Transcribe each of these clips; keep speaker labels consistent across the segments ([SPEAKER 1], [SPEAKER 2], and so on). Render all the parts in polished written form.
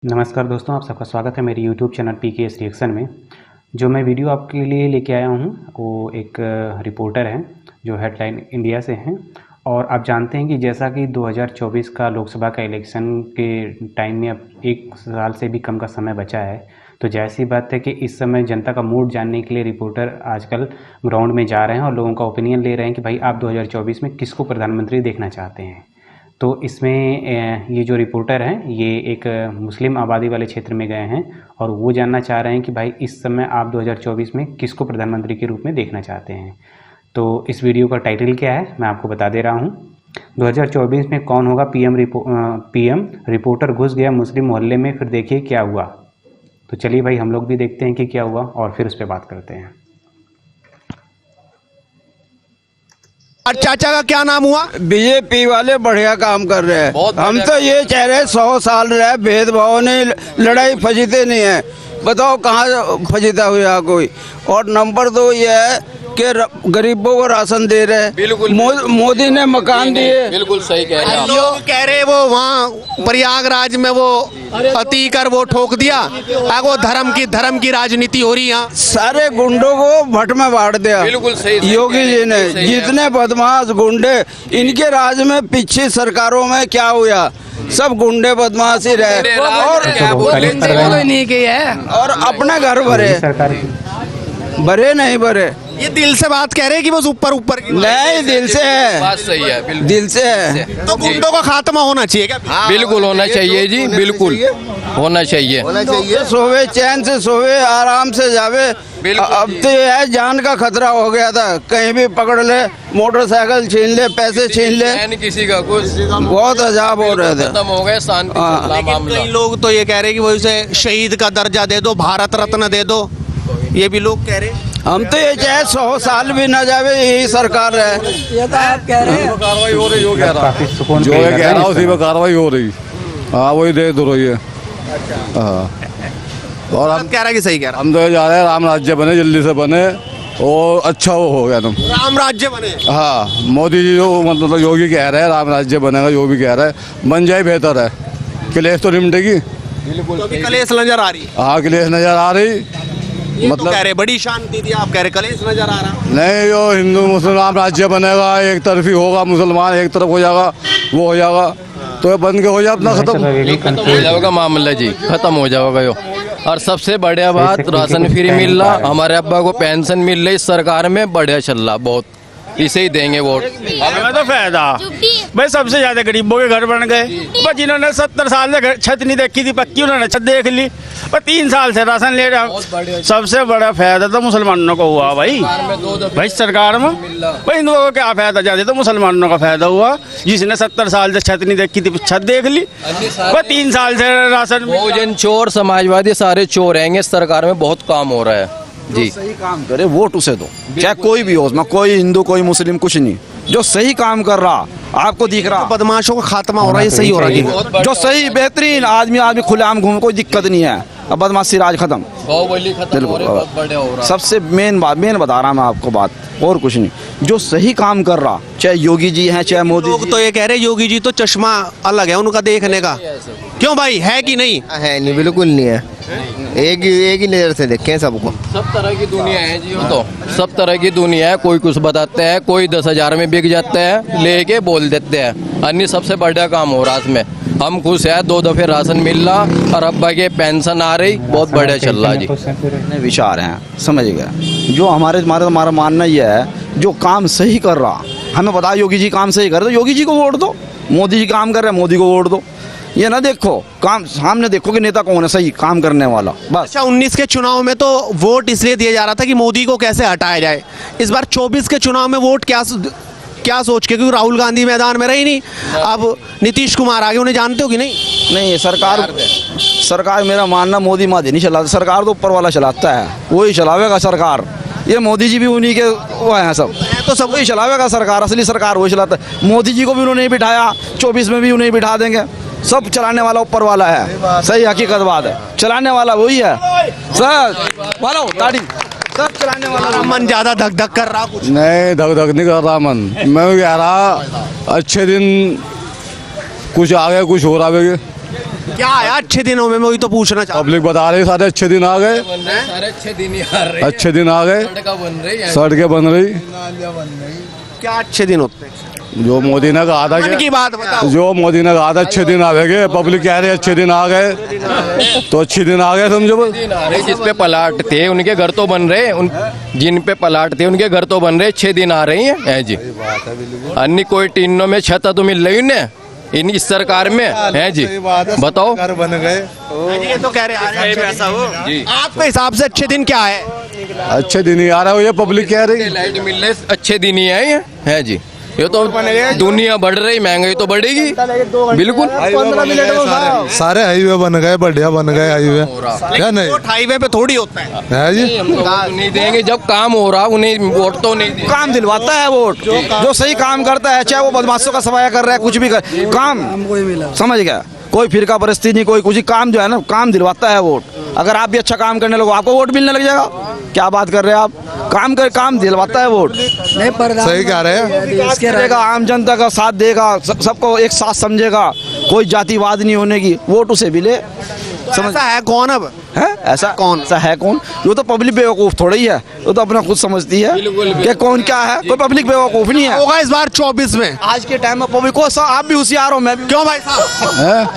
[SPEAKER 1] नमस्कार दोस्तों, आप सबका स्वागत है मेरे YouTube चैनल PKS रिएक्शन में। जो मैं वीडियो आपके लिए लेके आया हूँ वो एक रिपोर्टर हैं जो हेडलाइन इंडिया से हैं। और आप जानते हैं कि जैसा कि 2024 का लोकसभा का इलेक्शन के टाइम में अब 1 साल से भी कम का समय बचा है, तो जाहिर बात है कि इस समय जनता का मूड जानने के लिए रिपोर्टर आजकल ग्राउंड में जा रहे हैं और लोगों का ओपिनियन ले रहे हैं कि भाई आप 2024 में किसको प्रधानमंत्री देखना चाहते हैं। तो इसमें ये जो रिपोर्टर हैं ये एक मुस्लिम आबादी वाले क्षेत्र में गए हैं और वो जानना चाह रहे हैं कि भाई इस समय आप 2024 में किसको प्रधानमंत्री के रूप में देखना चाहते हैं। तो इस वीडियो का टाइटल क्या है मैं आपको बता दे रहा हूँ। 2024 में कौन होगा पीएम, रिपोर्टर घुस गया मुस्लिम मोहल्ले में, फिर देखिए क्या हुआ। तो चलिए भाई हम लोग भी देखते हैं कि क्या हुआ और फिर उस पर बात करते हैं।
[SPEAKER 2] और चाचा का क्या नाम हुआ?
[SPEAKER 3] बीजेपी वाले बढ़िया काम कर रहे हैं। हम तो ये कह रहे हैं 100 साल रहे, भेदभाव नहीं, लड़ाई फजीते नहीं है। बताओ कहाँ फजीता हुआ कोई। और नंबर 2 ये है कि गरीबों को राशन दे रहे हैं।
[SPEAKER 4] बिल्कुल
[SPEAKER 3] मोदी ने मकान दिए।
[SPEAKER 4] बिल्कुल सही कह रहे हैं आप।
[SPEAKER 2] लोग कह रहे वो वहाँ प्रयागराज में वो पति कर वो ठोक दिया। वो धर्म की राजनीति हो रही है।
[SPEAKER 3] सारे गुंडों को भट्ट में बांट दिया।
[SPEAKER 4] बिल्कुल सही
[SPEAKER 3] योगी जी ने। जितने बदमाश गुंडे इनके राज में पिछली सरकारों में क्या हुआ, सब गुंडे बदमाश ही रहे और
[SPEAKER 2] नहीं किया है।
[SPEAKER 3] और अपने घर भरे नहीं भरे।
[SPEAKER 2] ये दिल से बात कह रहे हैं कि बस ऊपर की
[SPEAKER 3] नहीं, दिल से है,
[SPEAKER 4] बात सही है। बिल्कुल
[SPEAKER 3] दिल से है।
[SPEAKER 2] तो गुंडों का खात्मा होना चाहिए क्या?
[SPEAKER 4] बिल्कुल होना चाहिए जी, बिल्कुल होना चाहिए।
[SPEAKER 3] सोवे चैन से सोवे, आराम से जावे। अब तो ये है जान का खतरा हो गया था, कहीं भी पकड़ ले, मोटरसाइकिल छीन ले, पैसे छीन ले,
[SPEAKER 4] किसी का कुछ
[SPEAKER 3] बहुत अजाब हो रहे थे।
[SPEAKER 4] खत्म हो गए शांति मामला।
[SPEAKER 2] कई लोग तो ये कह रहे हैं कि वो इसे शहीद का दर्जा दे दो, भारत रत्न दे दो, ये भी लोग कह रहे हैं।
[SPEAKER 3] हम तो ये चाहे 100 साल भी न जावे, यही सरकार है। ये तो आप कह रहे हैं
[SPEAKER 5] कार्रवाई हो रही, जो कह रहा उसी पर कार्रवाई हो रही। हाँ वही दे दो रही है। हाँ और हम
[SPEAKER 2] कह रहा है कि सही कह रहा
[SPEAKER 5] हम तो जा रहे हैं राम राज्य बने, जल्दी से बने और अच्छा वो हो गया तुम।
[SPEAKER 2] राम राज्य बने।
[SPEAKER 5] हाँ मोदी जी जो मतलब योगी कह रहे हैं राम राज्य बनेगा, जो भी कह रहे हैं बन जाए बेहतर है। क्लेश तो निमटेगी।
[SPEAKER 2] तो अभी कलेश नजर आ रही है।
[SPEAKER 5] हाँ क्लेश नजर आ रही।
[SPEAKER 2] मतलब कह रहे बड़ी शांति थी, आप कह रहे कलेश नजर आ रहा।
[SPEAKER 5] नहीं, जो हिंदू मुसलमान राज्य बनेगा, एक तरफी होगा, मुसलमान एक तरफ हो जाएगा, वो हो जाएगा, तो बन के हो जाए अपना खत्म
[SPEAKER 4] हो जाएगा मामला जी, खत्म हो जाएगा यो। और सबसे बढ़िया बात राशन फ्री मिल रहा, हमारे अब्बा को पेंशन मिल रही सरकार में, बढ़िया चल रहा बहुत। इसे ही देंगे वोट।
[SPEAKER 6] हमें तो फायदा भाई, सबसे ज्यादा गरीबों के घर बन गए। पर जिन्होंने 70 साल से छत नहीं देखी थी पक्की, उन्होंने छत देख ली। पर 3 साल से राशन ले रहे। सबसे बड़ा फायदा तो मुसलमानों को हुआ भाई सरकार में। भाई हिंदुओं को क्या फायदा, ज्यादा तो मुसलमानों का फायदा हुआ। जिसने 70 साल से छत नहीं देखी थी छत देख ली। पर 3 साल से राशन।
[SPEAKER 4] बहुजन चोर, समाजवादी सारे चोर रहेंगे। सरकार में बहुत काम हो रहा है जी।
[SPEAKER 7] सही काम करे वोट उसे दो, चाहे कोई भी हो, उसमें कोई हिंदू कोई मुस्लिम कुछ नहीं। जो सही काम कर रहा आपको दिख रहा,
[SPEAKER 2] बदमाशों का खात्मा हो रहा है, सही हो रहा है।
[SPEAKER 7] जो सही बेहतरीन आदमी खुलेआम घूम, कोई दिक्कत नहीं है। अब बदमाशी राज खत्म,
[SPEAKER 4] बाहुबली खत्म हो रही, बहुत बढ़िया हो रहा।
[SPEAKER 7] सबसे मेन बता रहा मैं आपको बात, और कुछ नहीं। जो सही काम कर रहा, चाहे योगी जी हैं चाहे मोदी।
[SPEAKER 2] लोग तो ये कह रहे योगी जी तो चश्मा अलग है उनका देखने का। क्यों भाई, है कि नहीं?
[SPEAKER 8] है नहीं, बिल्कुल नहीं है। एक ही नजर से देखें सबको।
[SPEAKER 4] सब तरह की दुनिया है जी, तो सब तरह की दुनिया है। कोई कुछ बताते हैं, कोई 10,000 में बिक जाते हैं, लेके बोल देते हैं। अन्य सबसे बढ़िया काम हो रहा है इसमें। हम खुश है, 2 दफे राशन मिल रहा और अब्बा के पेंशन आ रही, बहुत बढ़िया चल रहा जी।
[SPEAKER 7] विचार हैं, समझ गए। जो हमारा मानना यह है, जो काम सही कर रहा, हमें पता योगी जी काम सही कर रहे, तो योगी जी को वोट दो। मोदी जी काम कर रहे हैं, मोदी को वोट दो। ये ना देखो काम सामने, देखो कि नेता कौन है सही काम करने वाला, बस।
[SPEAKER 2] अच्छा, 19 के चुनाव में तो वोट इसलिए दिया जा रहा था कि मोदी को कैसे हटाया जाए। इस बार 24 के चुनाव में वोट क्या सोच के, क्योंकि राहुल गांधी मैदान में रही नहीं, अब नीतीश कुमार आगे, उन्हें जानते हो कि नहीं?
[SPEAKER 7] नहीं, सरकार मेरा मानना मोदी मादी नहीं चलाता, सरकार तो ऊपर वाला चलाता है, वही चलावेगा सरकार। ये मोदी जी भी उन्हीं के वो हैं, सब तो सब वही चलावेगा सरकार, असली सरकार वही चलाता है। मोदी जी को भी उन्होंने बिठाया, 24 में भी उन्हें बिठा देंगे। सब चलाने वाला ऊपर वाला है, सही हकीकत बात है। चलाने वाला वही है सर, बोलो ताड़ी। सब चलाने वाला।
[SPEAKER 2] मन ज्यादा धक धक कर रहा कुछ
[SPEAKER 5] नहीं, धक धक नहीं कर रहा मन। मैं कह रहा अच्छे दिन कुछ आ गया, कुछ हो रहा है।
[SPEAKER 2] क्या आया अच्छे दिनों में, मैं वही तो पूछना चाहता
[SPEAKER 5] पब्लिक बता रही सारे अच्छे दिन आ गए,
[SPEAKER 4] सारे अच्छे दिन ही आ रहे हैं।
[SPEAKER 5] अच्छे दिन आ गए,
[SPEAKER 4] सड़कें बन रही है।
[SPEAKER 5] सड़कें बन रही।
[SPEAKER 2] हूं। क्या अच्छे दिन होते हैं?
[SPEAKER 5] जो मोदी ने कहा था
[SPEAKER 2] मन की बात बताओ।
[SPEAKER 5] जो मोदी ने कहा था अच्छे दिन आवेंगे, पब्लिक कह रही है अच्छे दिन आ गए, तो अच्छे दिन आ गए समझो बस।
[SPEAKER 4] दिन आ रहे जिस पे प्लाट थे उनके घर तो बन रहे, उन जिन पे प्लाट थे उनके घर तो बन रहे, 6 दिन आ रही है जी। अन्य कोई टीनों में छत तो मिल रही उन्हें इन इस सरकार में है जी। बताओ,
[SPEAKER 5] घर बन गए,
[SPEAKER 2] ये तो कह रहे हैं ऐसा हो
[SPEAKER 4] जी।
[SPEAKER 2] आपके हिसाब से अच्छे दिन क्या है?
[SPEAKER 5] अच्छे दिन ही आ रहा है, ये पब्लिक कह रही।
[SPEAKER 4] लाइट मिल रहे अच्छे दिन ही आए हैं जी। ये तो दुनिया बढ़ रही, महंगाई तो बढ़ेगी बिल्कुल।
[SPEAKER 5] 15 मिनट सारे हाईवे बन गए, बढ़िया बन गए हाईवे, क्या नहीं?
[SPEAKER 2] वोट हाईवे पे थोड़ी होता है
[SPEAKER 5] जी।
[SPEAKER 4] हम तो वोट नहीं देंगे जब काम हो रहा, उन्हें वोट तो नहीं देंगे।
[SPEAKER 7] काम दिलवाता है वोट, जो सही काम करता है, चाहे वो बदमाशों का सफाया कर रहा है, कुछ भी कर काम समझ गया। कोई फिरका परिस्थिति नहीं, कोई कुछ ही, काम जो है ना काम दिलवाता है वोट। अगर आप भी अच्छा काम करने लगो आपको वोट मिलने लग जाएगा। क्या बात कर रहे हैं आप? काम दिलवाता है वोट।
[SPEAKER 5] सही कह रहे हैं।
[SPEAKER 7] विकास करेगा, आम जनता का साथ देगा, सबको एक साथ समझेगा, कोई जातिवाद नहीं होने की, वोट उसे भी ले।
[SPEAKER 2] समझ है कौन अब
[SPEAKER 7] है ऐसा कौन सा है कौन? वो तो पब्लिक बेवकूफ थोड़ा ही है, वो तो अपना खुद समझती है कि कौन क्या है। कोई पब्लिक बेवकूफ नहीं है।
[SPEAKER 2] होगा इस बार 24 में।
[SPEAKER 7] आज के टाइम में पब्लिक को आप भी होशियार हो, मैं भी।
[SPEAKER 2] क्यों भाई साहब?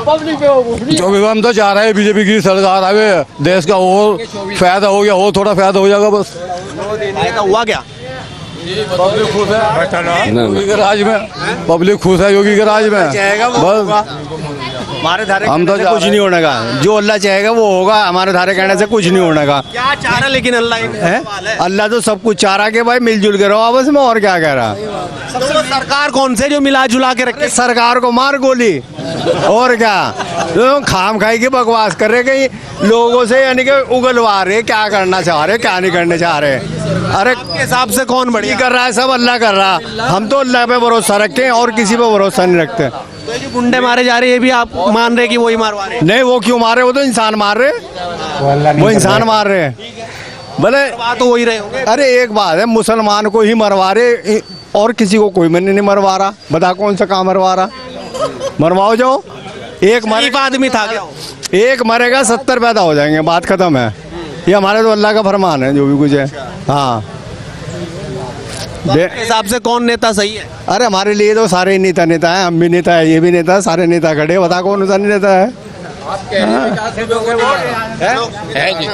[SPEAKER 7] पब्लिक बेवकूफ नहीं है।
[SPEAKER 5] जो भी हम तो चाह रहे हैं बीजेपी की सरकार आवे, देश का और फायदा हो गया, और थोड़ा फायदा हो जाएगा बस।
[SPEAKER 2] फायदा हुआ क्या?
[SPEAKER 5] पब्लिक खुश है योगी के राज में, पब्लिक खुश है योगी के राज में बस।
[SPEAKER 6] हमारे धारे
[SPEAKER 5] हम तो
[SPEAKER 6] कुछ नहीं होने का, जो अल्लाह चाहेगा वो होगा, हमारे धारे कहने से कुछ नहीं होने का
[SPEAKER 2] क्या चाह रहा लेकिन अल्लाह
[SPEAKER 6] है। अल्लाह तो सब कुछ चाह रहा कि भाई मिलजुल के रहो आपस में, और क्या कह रहा।
[SPEAKER 2] सबसे सरकार कौन से जो मिला जुला के रखे?
[SPEAKER 6] सरकार को मार गोली, और क्या लोग खाम खाई के बकवास कर रहे, कहीं लोगों से यानी कि उगलवा रहे, क्या करना चाह रहे क्या नहीं करना चाह रहे। अरे
[SPEAKER 2] के हिसाब से कौन बढ़िया
[SPEAKER 6] कर रहा है? सब अल्लाह कर रहा। हम तो अल्लाह पे भरोसा रखते हैं और किसी पे भरोसा नहीं रखते।
[SPEAKER 2] तो ये जो गुंडे मारे जा रहे हैं, ये भी आप मान रहे कि वही मारवा रहे हैं?
[SPEAKER 6] नहीं, वो क्यों मार रहे? वो तो इंसान मार रहे, वो इंसान मार रहे हैं भले।
[SPEAKER 2] बात तो वही रहे होंगे।
[SPEAKER 6] अरे एक बात है, मुसलमान को ही मरवा रहे और किसी को कोई मन नहीं मरवा रहा। बता कौन सा काम मरवा रहा? मरवाओ जाओ। एक
[SPEAKER 2] आदमी था क्या?
[SPEAKER 6] एक मरेगा 70 पैदा हो जाएंगे, बात खत्म है। ये हमारे तो अल्लाह का फरमान है, जो भी कुछ है। हाँ,
[SPEAKER 2] आपके हिसाब से कौन नेता सही है?
[SPEAKER 6] अरे हमारे लिए तो सारे नेता है, हम भी नेता है, ये भी नेता है, सारे नेता खड़े। बता कौन सा नेता है?
[SPEAKER 4] है जी।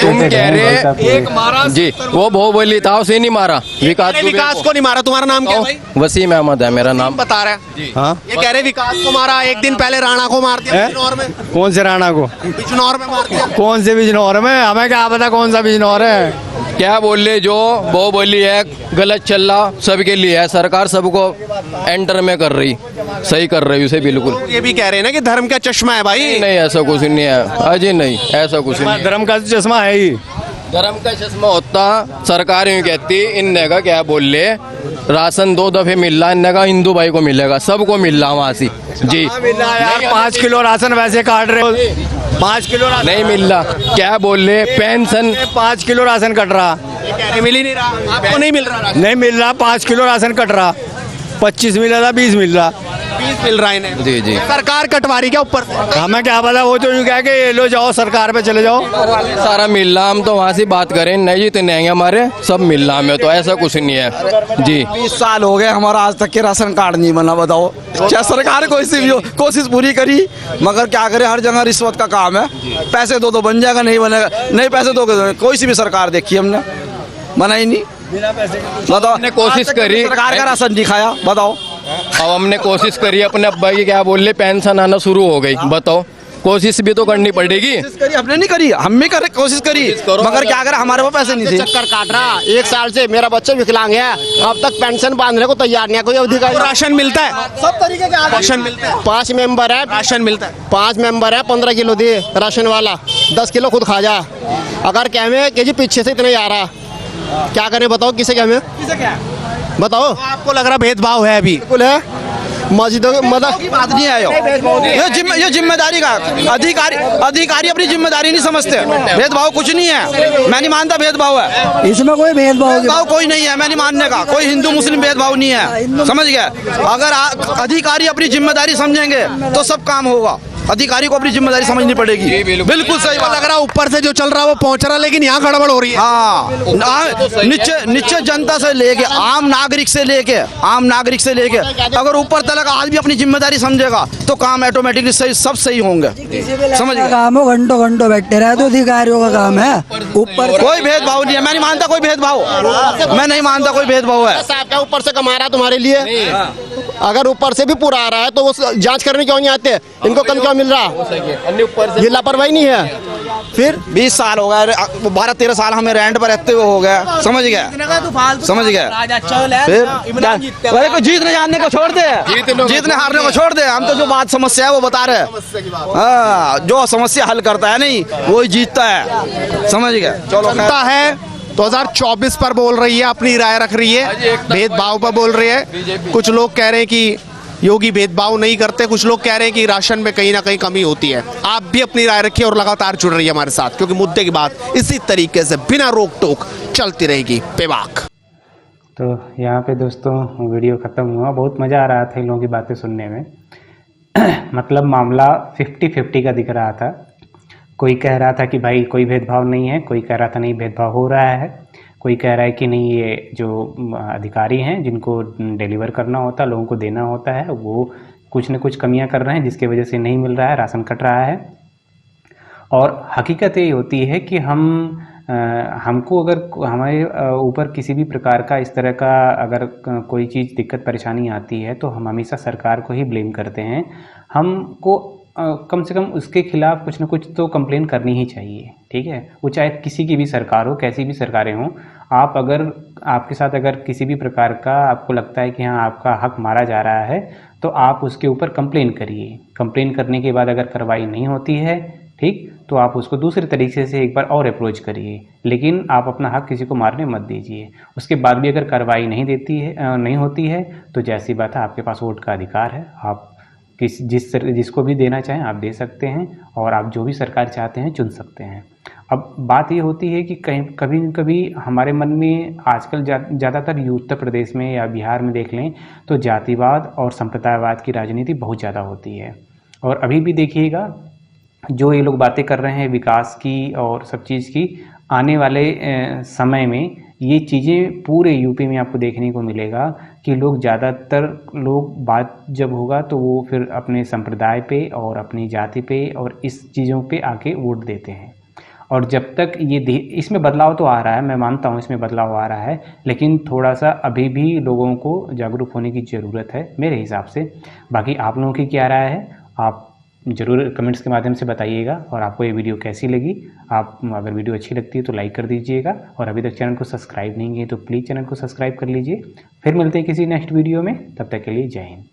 [SPEAKER 4] तुम कह रहे एक मारा जी, वो बहुबली था, उसे नहीं मारा।
[SPEAKER 2] विकास को नहीं मारा। तुम्हारा नाम क्या है भाई?
[SPEAKER 4] वसीम अहमद है मेरा नाम।
[SPEAKER 2] बता रहा है
[SPEAKER 6] हाँ,
[SPEAKER 2] ये कह रहे विकास को मारा, एक दिन पहले राणा को मार दिया बिजनौर में।
[SPEAKER 6] कौन से राणा को?
[SPEAKER 2] बिजनौर में मार दिया।
[SPEAKER 6] कौन से बिजनौर में? हमें क्या पता कौन सा बिजनौर है।
[SPEAKER 4] क्या बोल रहे? जो बहुबली है, गलत चल रहा सबके लिए है। सरकार सबको एंटर में कर रही, सही कर रही उसे बिल्कुल।
[SPEAKER 2] ये भी कह रहे हैं ना कि धर्म का चश्मा है भाई।
[SPEAKER 4] नहीं, ऐसा कुछ नहीं है अजी, नहीं ऐसा कुछ नहीं।
[SPEAKER 6] धर्म का चश्मा है ही।
[SPEAKER 4] धर्म का चश्मा होता सरकार यूँ कहती, इनने का क्या बोल ले, राशन 2 दफे मिल रहा, इनने का हिंदू भाई को मिलेगा, सबको मिल रहा वहाँ से जी।
[SPEAKER 6] यार 5 किलो राशन वैसे काट रहे हो, 5 किलो राशन
[SPEAKER 4] नहीं मिल रहा। क्या बोल ले? पेंशन
[SPEAKER 6] 5 किलो राशन कट रहा,
[SPEAKER 2] मिल ही नहीं रहा। आपको नहीं मिल रहा?
[SPEAKER 6] नहीं मिल रहा। 5 किलो राशन कट रहा, 25 मिल रहा, 20 मिल रहा,
[SPEAKER 2] 20 मिल रहा है इन्हें।
[SPEAKER 4] जी जी।
[SPEAKER 2] सरकार कटवारी क्या ऊपर से?
[SPEAKER 6] हमें क्या पता, वो तो यूँ कह के ये लो जाओ सरकार पे चले जाओ।
[SPEAKER 4] सारा मिल रहा, हम तो वहाँ से बात करें नहीं जी, तो नहीं हमारे सब मिल रहा, हमें तो ऐसा कुछ नहीं है जी।
[SPEAKER 7] 20 साल हो गए हमारा, आज तक के राशन कार्ड नहीं बना। बताओ, क्या सरकार कोशिश पूरी करी, मगर क्या करे, हर जगह रिश्वत का काम है। पैसे दो तो बन जाएगा, नहीं बनेगा, नहीं पैसे दो कोई सी भी सरकार देखी हमने, बना ही नहीं। बताओ,
[SPEAKER 4] हमने कोशिश करी,
[SPEAKER 7] सरकार का राशन दिखाया। बताओ,
[SPEAKER 4] अब हमने कोशिश करी, अपने अब्बा की क्या बोल ले, पेंशन आना शुरू हो गई। बताओ, कोशिश भी तो करनी पड़ेगी।
[SPEAKER 7] हमने नहीं करी, हम भी करे कोशिश करी, मगर क्या करे, हमारे पास पैसे नहीं थे।
[SPEAKER 9] चक्कर काट रहा 1 साल से। मेरा बच्चा विकलांग है, अब तक पेंशन बांधने को तैयार नहीं है कोई अधिकारी।
[SPEAKER 2] राशन मिलता है?
[SPEAKER 9] सब तरीके के
[SPEAKER 2] राशन मिलता है?
[SPEAKER 9] 5 मेंबर है,
[SPEAKER 2] राशन मिलता है?
[SPEAKER 9] 5 मेंबर है, 15 किलो दे राशन वाला, 10 किलो खुद खा जा। अगर क्या में कि जी पीछे से इतने आ रहा, क्या करें बताओ, किसे क्या में बताओ।
[SPEAKER 2] आपको लग रहा भेदभाव है अभी?
[SPEAKER 9] बिल्कुल है। मस्जिदों के मतलब
[SPEAKER 7] की बात नहीं आयो, ये जिम्मेदारी का अधिकारी अपनी जिम्मेदारी नहीं समझते। भेदभाव कुछ नहीं है, मैं नहीं मानता भेदभाव है
[SPEAKER 10] इसमें, कोई भेदभाव
[SPEAKER 7] कोई नहीं है, मैं नहीं मानने का। कोई हिंदू मुस्लिम भेदभाव नहीं है, समझ गए। अगर अधिकारी अपनी जिम्मेदारी समझेंगे तो सब काम होगा। अधिकारी को अपनी जिम्मेदारी समझनी पड़ेगी। बिल्कुल सही बात।
[SPEAKER 2] लग रहा है ऊपर से जो चल रहा है वो पहुंच रहा है, लेकिन यहाँ गड़बड़ हो रही है।
[SPEAKER 7] हाँ, नीचे जनता से लेके आम नागरिक से लेके अगर ऊपर तक आदमी अपनी जिम्मेदारी समझेगा तो काम ऑटोमेटिकली सही, सब सही होंगे। समझ गए।
[SPEAKER 10] काम हो, घंटों बैठे रहे तो अधिकारियों का काम है। ऊपर
[SPEAKER 7] कोई भेदभाव नहीं है, मैं नहीं मानता कोई भेदभाव, मैं नहीं मानता कोई भेदभाव है।
[SPEAKER 9] साहब क्या ऊपर से कमा रहा है तुम्हारे लिए? अगर ऊपर से भी पूरा आ रहा है तो वो जांच करने क्यों नहीं आते? इनको कम क्यों मिल रहा? ये लापरवाही नहीं है। फिर
[SPEAKER 7] 20 साल हो गए, 12-13 साल हमें रेंट पर रहते हुए हो गए। समझ गए। फिर अरे कोई जीतने जानने को छोड़ दे, जीतने हारने को छोड़ दे। हम तो जो बात समस्या है वो बता रहे। हाँ, जो समस्या हल करता है नहीं वही जीतता है। समझ गए। चलो
[SPEAKER 2] जनता है 2024 पर बोल रही है, अपनी राय रख रही है, भेदभाव पर बोल रही है। कुछ लोग कह रहे हैं कि योगी भेदभाव नहीं करते, कुछ लोग कह रहे हैं कि राशन में कहीं ना कहीं कमी होती है। आप भी अपनी राय रखिए और लगातार जुड़ रही है हमारे साथ, क्योंकि मुद्दे की बात इसी तरीके से बिना रोक टोक चलती रहेगी। बेबाक।
[SPEAKER 1] तो यहाँ पे दोस्तों वीडियो ख़त्म हुआ। बहुत मज़ा आ रहा था इन लोगों की बातें सुनने में। मतलब मामला 50-50 का दिख रहा था। कोई कह रहा था कि भाई कोई भेदभाव नहीं है, कोई कह रहा था नहीं भेदभाव हो रहा है, कोई कह रहा है कि नहीं ये जो अधिकारी हैं जिनको डिलीवर करना होता है, लोगों को देना होता है, वो कुछ न कुछ कमियां कर रहे हैं जिसकी वजह से नहीं मिल रहा है, राशन कट रहा है। और हकीकत ये होती है कि हमको अगर हमारे ऊपर किसी भी प्रकार का इस तरह का अगर कोई चीज़ दिक्कत परेशानी आती है तो हम हमेशा सरकार को ही ब्लेम करते हैं। हमको कम से कम उसके खिलाफ कुछ ना कुछ तो कंप्लेन करनी ही चाहिए, ठीक है। वो चाहे किसी की भी सरकार हो, कैसी भी सरकारें हों, आप अगर आपके साथ अगर किसी भी प्रकार का आपको लगता है कि हाँ आपका हक मारा जा रहा है तो आप उसके ऊपर कंप्लेन करिए। कंप्लेन करने के बाद अगर कार्रवाई नहीं होती है, ठीक, तो आप उसको दूसरे तरीके से एक बार और अप्रोच करिए, लेकिन आप अपना हक किसी को मारने मत दीजिए। उसके बाद भी अगर कार्रवाई नहीं होती है तो जैसी बात है, आपके पास वोट का अधिकार है, आप जिसको भी देना चाहें आप दे सकते हैं और आप जो भी सरकार चाहते हैं चुन सकते हैं। अब बात ये होती है कि कभी न कभी हमारे मन में आजकल ज़्यादातर उत्तर प्रदेश में या बिहार में देख लें तो जातिवाद और संप्रदायवाद की राजनीति बहुत ज़्यादा होती है। और अभी भी देखिएगा जो ये लोग बातें कर रहे हैं विकास की और सब चीज़ की, आने वाले समय में ये चीज़ें पूरे यूपी में आपको देखने को मिलेगा कि ज़्यादातर लोग बात जब होगा तो वो फिर अपने संप्रदाय पे और अपनी जाति पे और इस चीज़ों पे आके वोट देते हैं। और जब तक इसमें बदलाव तो आ रहा है, मैं मानता हूँ इसमें बदलाव आ रहा है, लेकिन थोड़ा सा अभी भी लोगों को जागरूक होने की ज़रूरत है मेरे हिसाब से। बाकी आप लोगों की क्या राय है आप ज़रूर कमेंट्स के माध्यम से बताइएगा। और आपको ये वीडियो कैसी लगी, आप अगर वीडियो अच्छी लगती है तो लाइक कर दीजिएगा, और अभी तक चैनल को सब्सक्राइब नहीं किए तो प्लीज़ चैनल को सब्सक्राइब कर लीजिए। फिर मिलते हैं किसी नेक्स्ट वीडियो में, तब तक के लिए जय हिंद।